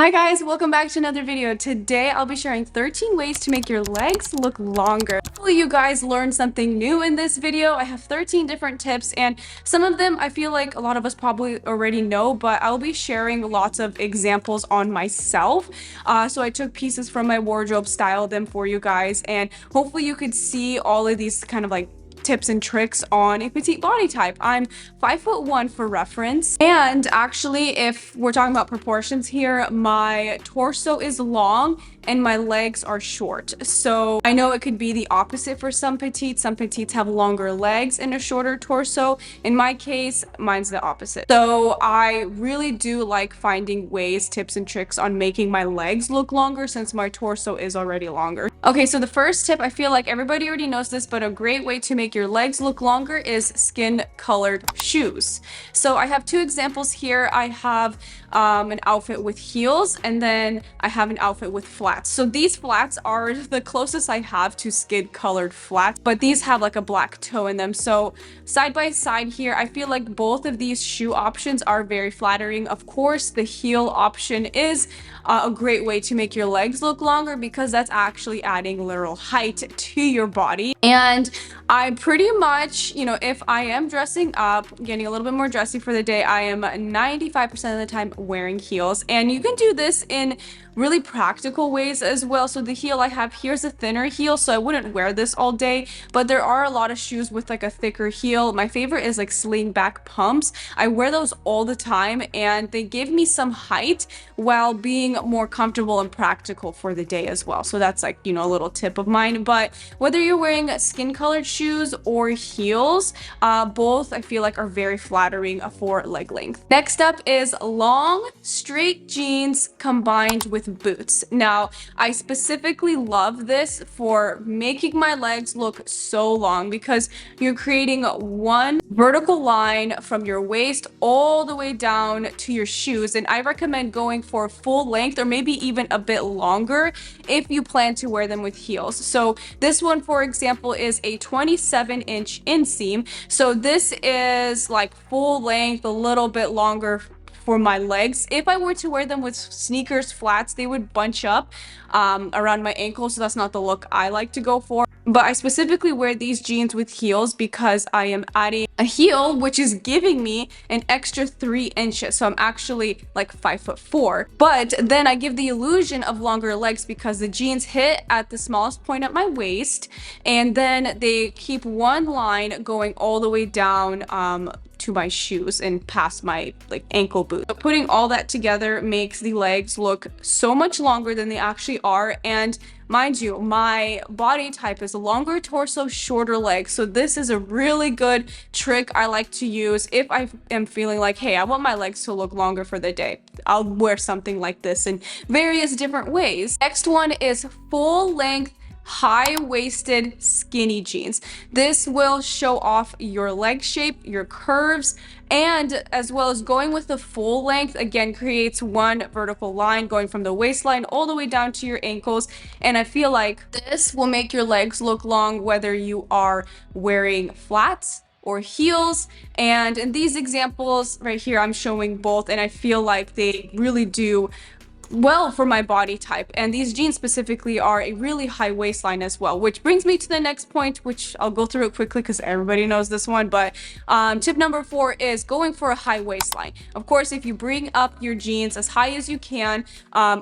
Hi guys, welcome back to another video. Today I'll be sharing 13 ways to make your legs look longer. Hopefully you guys learned something new in this video. I have 13 different tips and some of them I feel like a lot of us probably already know, but I'll be sharing lots of examples on myself. So I took pieces from my wardrobe, styled them for you guys, and hopefully you could see all of these kind of like tips and tricks on a petite body type. I'm 5'1" for reference, and actually if we're talking about proportions here, my torso is long and my legs are short. So I know it could be the opposite for some petites. Some petites have longer legs and a shorter torso. In my case, mine's the opposite. So I really do like finding ways, tips and tricks on making my legs look longer since my torso is already longer. Okay, so the first tip, I feel like everybody already knows this, but a great way to make your legs look longer is skin colored shoes. So I have two examples here. I have an outfit with heels, and then I have an outfit with flats. So these flats are the closest I have to skin colored flats, but these have like a black toe in them. So side by side here, I feel like both of these shoe options are very flattering. Of course, the heel option is a great way to make your legs look longer because that's actually adding literal height to your body. And I pretty much, if I am dressing up, getting a little bit more dressy for the day, I am 95% of the time wearing heels. And you can do this in really practical ways as well. So the heel I have here is a thinner heel, so I wouldn't wear this all day, but there are a lot of shoes with like a thicker heel. My favorite is like sling back pumps. I wear those all the time and they give me some height while being more comfortable and practical for the day as well. So that's like, a little tip of mine. But whether you're wearing skin colored shoes or heels, both I feel like are very flattering for leg length. Next up is long straight jeans combined with boots. Now, I specifically love this for making my legs look so long because you're creating one vertical line from your waist all the way down to your shoes, and I recommend going for full length or maybe even a bit longer if you plan to wear them with heels. So this one, for example, is a 27-inch inseam. So this is like full length, a little bit longer for my legs. If I were to wear them with sneakers, flats, they would bunch up around my ankles, so that's not the look I like to go for. But I specifically wear these jeans with heels because I am adding a heel which is giving me an extra 3 inches, so I'm actually like 5'4", but then I give the illusion of longer legs because the jeans hit at the smallest point at my waist, and then they keep one line going all the way down to my shoes and past my like ankle boot. So putting all that together makes the legs look so much longer than they actually are. And mind you, my body type is a longer torso, shorter legs. So this is a really good trick I like to use if I am feeling like, hey, I want my legs to look longer for the day. I'll wear something like this in various different ways. Next one is full length high-waisted skinny jeans. This will show off your leg shape, your curves, and as well as going with the full length, again, creates one vertical line going from the waistline all the way down to your ankles. And I feel like this will make your legs look long whether you are wearing flats or heels. And in these examples right here, I'm showing both, and I feel like they really do well for my body type. And these jeans specifically are a really high waistline as well, which brings me to the next point, which I'll go through it quickly because everybody knows this one. But tip number 4 is going for a high waistline. Of course, if you bring up your jeans as high as you can,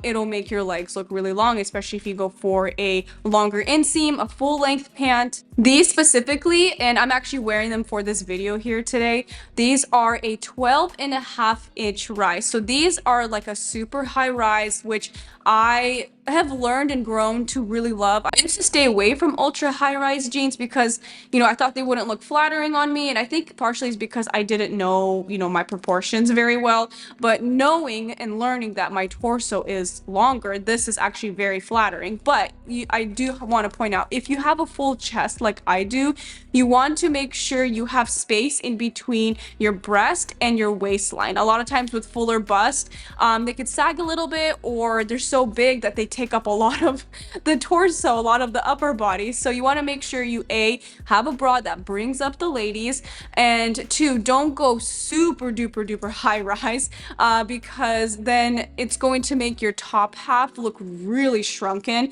it'll make your legs look really long, especially if you go for a longer inseam, a full length pant. These specifically, and I'm actually wearing them for this video here today, these are a 12.5-inch rise. So these are like a super high rise, which I have learned and grown to really love. I used to stay away from ultra high rise jeans because, I thought they wouldn't look flattering on me. And I think partially is because I didn't know, my proportions very well. But knowing and learning that my torso is longer, this is actually very flattering. But I do want to point out, if you have a full chest like I do, you want to make sure you have space in between your breast and your waistline. A lot of times with fuller bust, they could sag a little bit, or they're so big that they take up a lot of the torso, a lot of the upper body. So you want to make sure you have a bra that brings up the ladies, and 2, don't go super duper high rise, because then it's going to make your top half look really shrunken.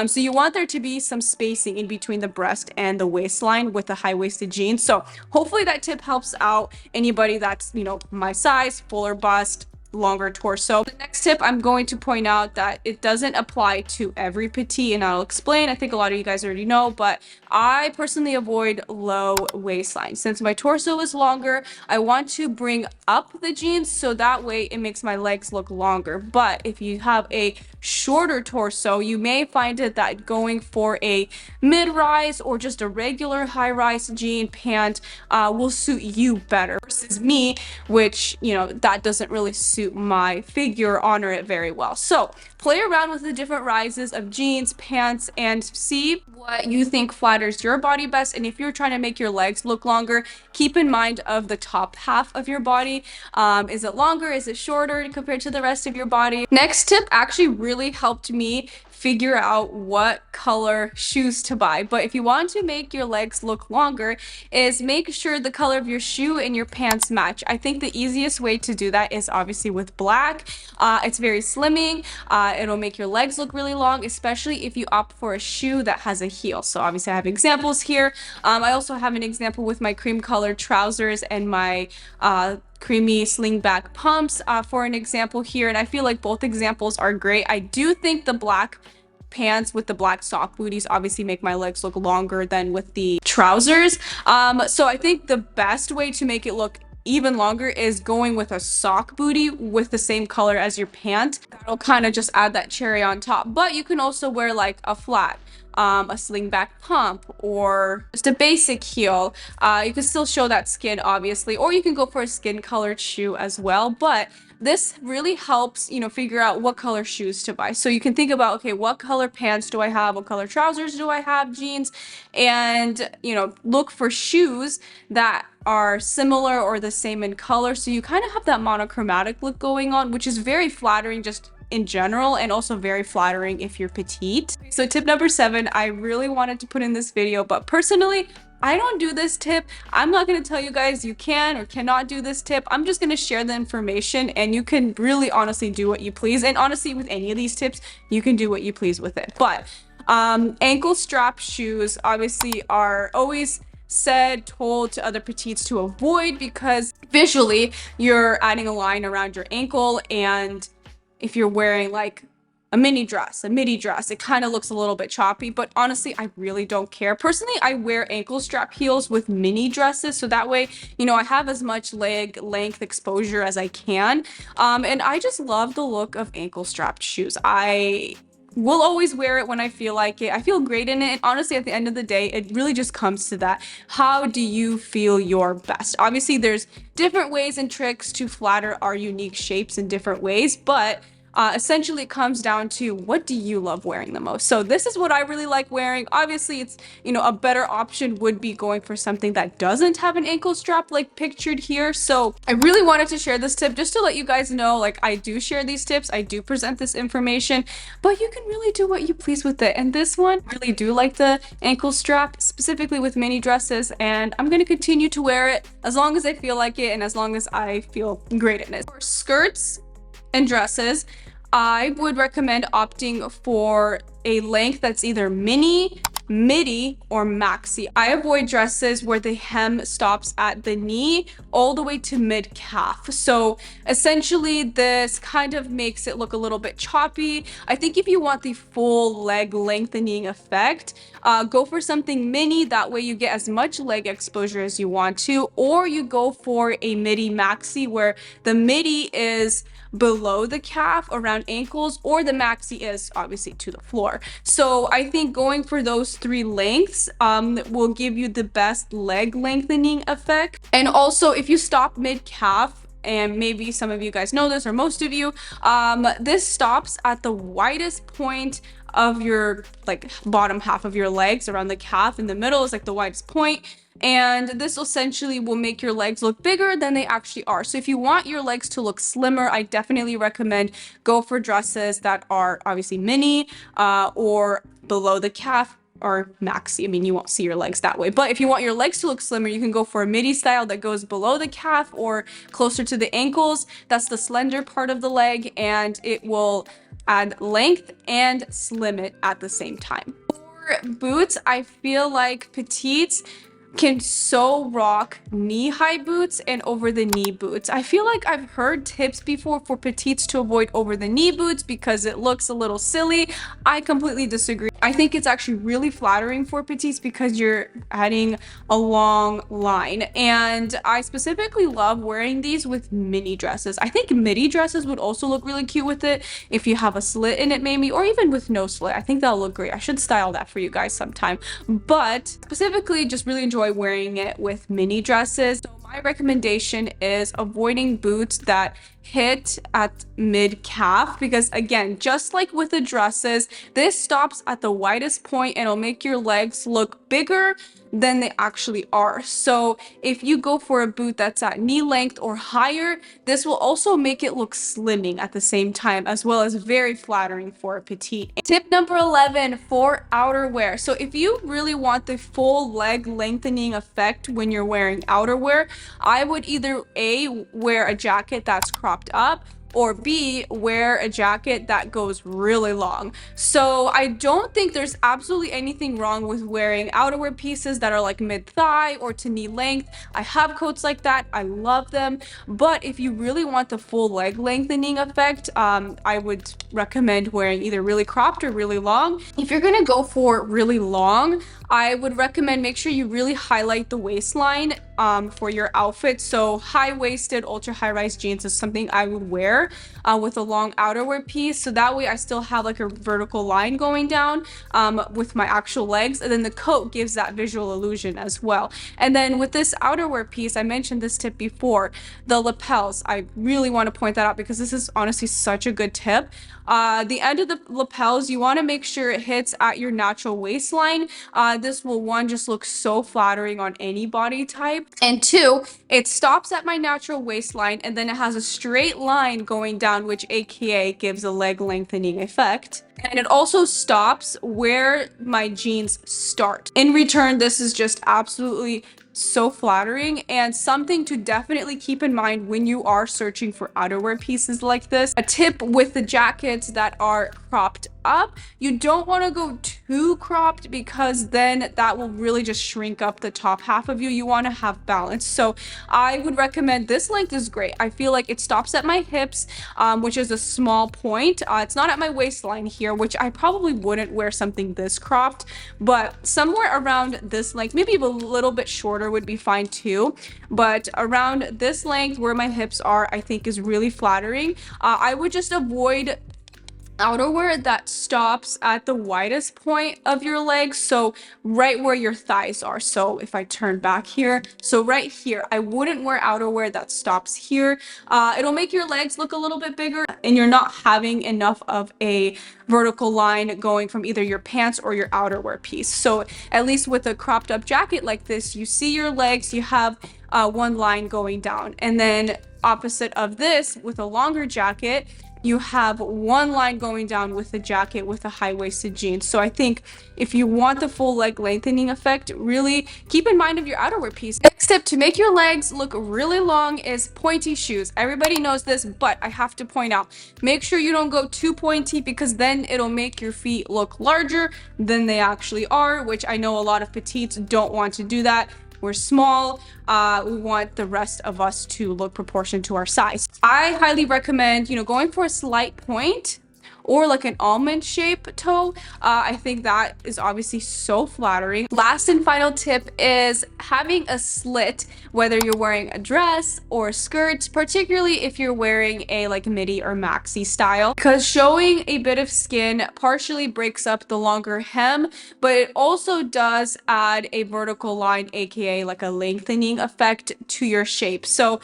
So you want there to be some spacing in between the breast and the waistline with the high-waisted jeans. So hopefully that tip helps out anybody that's, you know, my size, fuller bust, longer torso. The next tip, I'm going to point out that it doesn't apply to every petite, and I'll explain. I think a lot of you guys already know, but I personally avoid low waistline. Since my torso is longer, I want to bring up the jeans so that way it makes my legs look longer. But if you have a shorter torso, you may find it that going for a mid-rise or just a regular high-rise jean pant will suit you better versus me, which, you know, that doesn't really suit my figure or honor it very well. So play around with the different rises of jeans, pants, and see what you think flatters your body best. And if you're trying to make your legs look longer, keep in mind of the top half of your body. Is it longer? Is it shorter compared to the rest of your body? Next tip actually really helped me figure out what color shoes to buy. But if you want to make your legs look longer, is make sure the color of your shoe and your pants match. I think the easiest way to do that is obviously with black. It's very slimming. It'll make your legs look really long, especially if you opt for a shoe that has a heel. So obviously I have examples here. I also have an example with my cream colored trousers and my creamy slingback pumps for an example here, and I feel like both examples are great. I do think the black pants with the black sock booties obviously make my legs look longer than with the trousers. So I think the best way to make it look even longer is going with a sock booty with the same color as your pant. That'll kind of just add that cherry on top. But you can also wear like a flat, a slingback pump, or just a basic heel. You can still show that skin obviously, or you can go for a skin colored shoe as well. But this really helps, you know, figure out what color shoes to buy. So you can think about, okay, what color pants do I have? What color trousers do I have? Jeans, and, you know, look for shoes that are similar or the same in color. So you kind of have that monochromatic look going on, which is very flattering just in general, and also very flattering if you're petite. So tip number 7, I really wanted to put in this video, but personally, I don't do this tip. I'm not going to tell you guys you can or cannot do this tip. I'm just going to share the information, and you can really honestly do what you please. And honestly, with any of these tips, you can do what you please with it. But ankle strap shoes obviously are always told to other petites to avoid, because visually you're adding a line around your ankle, and if you're wearing like a mini dress, a midi dress, it kind of looks a little bit choppy. But honestly, I really don't care. Personally, I wear ankle strap heels with mini dresses, so that way, you know, I have as much leg length exposure as I can. And I just love the look of ankle strapped shoes. I will always wear it when I feel like it. I feel great in it. And honestly, at the end of the day, it really just comes to that. How do you feel your best? Obviously, there's different ways and tricks to flatter our unique shapes in different ways, but essentially it comes down to, what do you love wearing the most? So this is what I really like wearing. Obviously, it's, you know, a better option would be going for something that doesn't have an ankle strap like pictured here. So I really wanted to share this tip just to let you guys know, like, I do share these tips, I do present this information, but you can really do what you please with it. And this one, I really do like the ankle strap, specifically with mini dresses, and I'm going to continue to wear it as long as I feel like it and as long as I feel great in it. For skirts and dresses, I would recommend opting for a length that's either mini, midi, or maxi. I avoid dresses where the hem stops at the knee all the way to mid calf. So essentially this kind of makes it look a little bit choppy. I think if you want the full leg lengthening effect, go for something mini. That way you get as much leg exposure as you want to, or you go for a midi maxi where the midi is below the calf around ankles, or the maxi is obviously to the floor. So I think going for those 3 lengths will give you the best leg lengthening effect. And also, if you stop mid calf, and maybe some of you guys know this, or most of you, this stops at the widest point of your like bottom half of your legs, around the calf. In the middle is like the widest point. And this essentially will make your legs look bigger than they actually are. So if you want your legs to look slimmer, I definitely recommend go for dresses that are obviously mini or below the calf, or maxi. I mean, you won't see your legs that way. But if you want your legs to look slimmer, you can go for a midi style that goes below the calf or closer to the ankles. That's the slender part of the leg, and it will add length and slim it at the same time. For boots, I feel like Petites can so rock knee-high boots and over-the-knee boots. I feel like I've heard tips before for Petites to avoid over-the-knee boots because it looks a little silly. I completely disagree. I think it's actually really flattering for Petites because you're adding a long line. And I specifically love wearing these with mini dresses. I think midi dresses would also look really cute with it if you have a slit in it maybe, or even with no slit. I think that'll look great. I should style that for you guys sometime. But specifically, just really enjoy wearing it with mini dresses. So my recommendation is avoiding boots that hit at mid calf, because again, just like with the dresses, this stops at the widest point and it'll make your legs look bigger than they actually are. So if you go for a boot that's at knee length or higher, this will also make it look slimming at the same time, as well as very flattering for a petite. Tip number 11 for outerwear. So if you really want the full leg lengthening effect when you're wearing outerwear, I would either A, wear a jacket that's cropped up, or B, wear a jacket that goes really long. So I don't think there's absolutely anything wrong with wearing outerwear pieces that are like mid-thigh or to knee length. I have coats like that. I love them. But if you really want the full leg lengthening effect, I would recommend wearing either really cropped or really long. If you're gonna go for really long, I would recommend make sure you really highlight the waistline for your outfit. So high-waisted, ultra high-rise jeans is something I would wear with a long outerwear piece. So that way I still have like a vertical line going down with my actual legs. And then the coat gives that visual illusion as well. And then with this outerwear piece, I mentioned this tip before, the lapels. I really want to point that out because this is honestly such a good tip. The end of the lapels, you want to make sure it hits at your natural waistline. This will, one, just look so flattering on any body type, and two, it stops at my natural waistline and then it has a straight line going down, which aka gives a leg lengthening effect. And it also stops where my jeans start. In return, this is just absolutely so flattering and something to definitely keep in mind when you are searching for outerwear pieces like this. A tip with the jackets that are cropped up, you don't want to go too cropped because then that will really just shrink up the top half of you. You want to have balance. So I would recommend this length is great. I feel like it stops at my hips, which is a small point. It's not at my waistline here, which I probably wouldn't wear something this cropped, but somewhere around this length, maybe a little bit shorter would be fine too, but around this length where my hips are, I think is really flattering. I would just avoid outerwear that stops at the widest point of your legs, so right where your thighs are. So if I turn back here, so right here, I wouldn't wear outerwear that stops here. It'll make your legs look a little bit bigger and you're not having enough of a vertical line going from either your pants or your outerwear piece. So at least with a cropped up jacket like this, you see your legs, you have one line going down, and then opposite of this with a longer jacket, you have one line going down with the jacket with a high-waisted jeans. So I think if you want the full leg lengthening effect, really keep in mind of your outerwear piece. Next tip to make your legs look really long is pointy shoes. Everybody knows this, but I have to point out, make sure you don't go too pointy because then it'll make your feet look larger than they actually are, which I know a lot of petites don't want to do that. We're small, we want the rest of us to look proportioned to our size. I highly recommend, going for a slight point or like an almond shape toe. I think that is obviously so flattering. Last and final tip is having a slit, whether you're wearing a dress or a skirt, particularly if you're wearing a like midi or maxi style, because showing a bit of skin partially breaks up the longer hem, but it also does add a vertical line, aka like a lengthening effect to your shape. So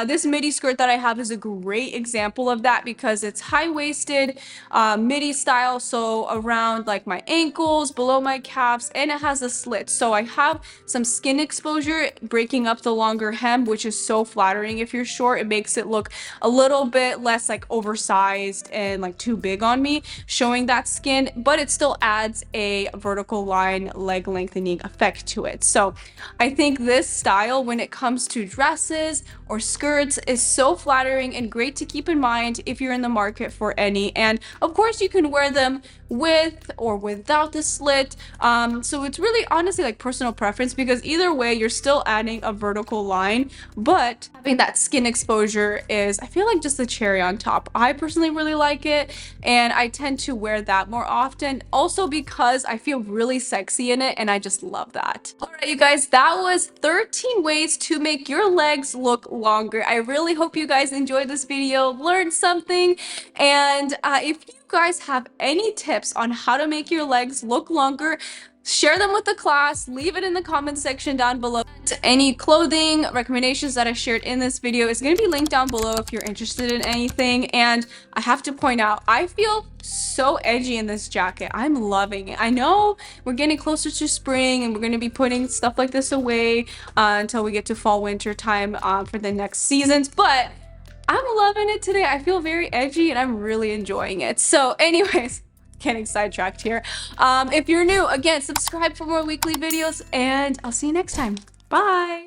this midi skirt that I have is a great example of that because it's high-waisted. MIDI style, so around like my ankles, below my calves, and it has a slit. So I have some skin exposure breaking up the longer hem, which is so flattering if you're short. It makes it look a little bit less like oversized and like too big on me, showing that skin, but it still adds a vertical line leg lengthening effect to it. So I think this style, when it comes to dresses or skirts, is so flattering and great to keep in mind if you're in the market for any. And of course you can wear them with or without the slit, so it's really honestly like personal preference, because either way you're still adding a vertical line, but having that skin exposure is, I feel like, just the cherry on top. I personally really like it, and I tend to wear that more often, also because I feel really sexy in it, and I just love that. All right, you guys, that was 13 ways to make your legs look longer. I really hope you guys enjoyed this video, learned something, and if you guys have any tips on how to make your legs look longer, share them with the class. Leave it in the comment section down below. Any clothing recommendations that I shared in this video is going to be linked down below if you're interested in anything. And I have to point out, I feel so edgy in this jacket. I'm loving it. I know we're getting closer to spring and we're going to be putting stuff like this away until we get to fall winter time for the next seasons, but I'm loving it today. I feel very edgy and I'm really enjoying it. So anyways, getting sidetracked here. If you're new, again, subscribe for more weekly videos, and I'll see you next time. Bye.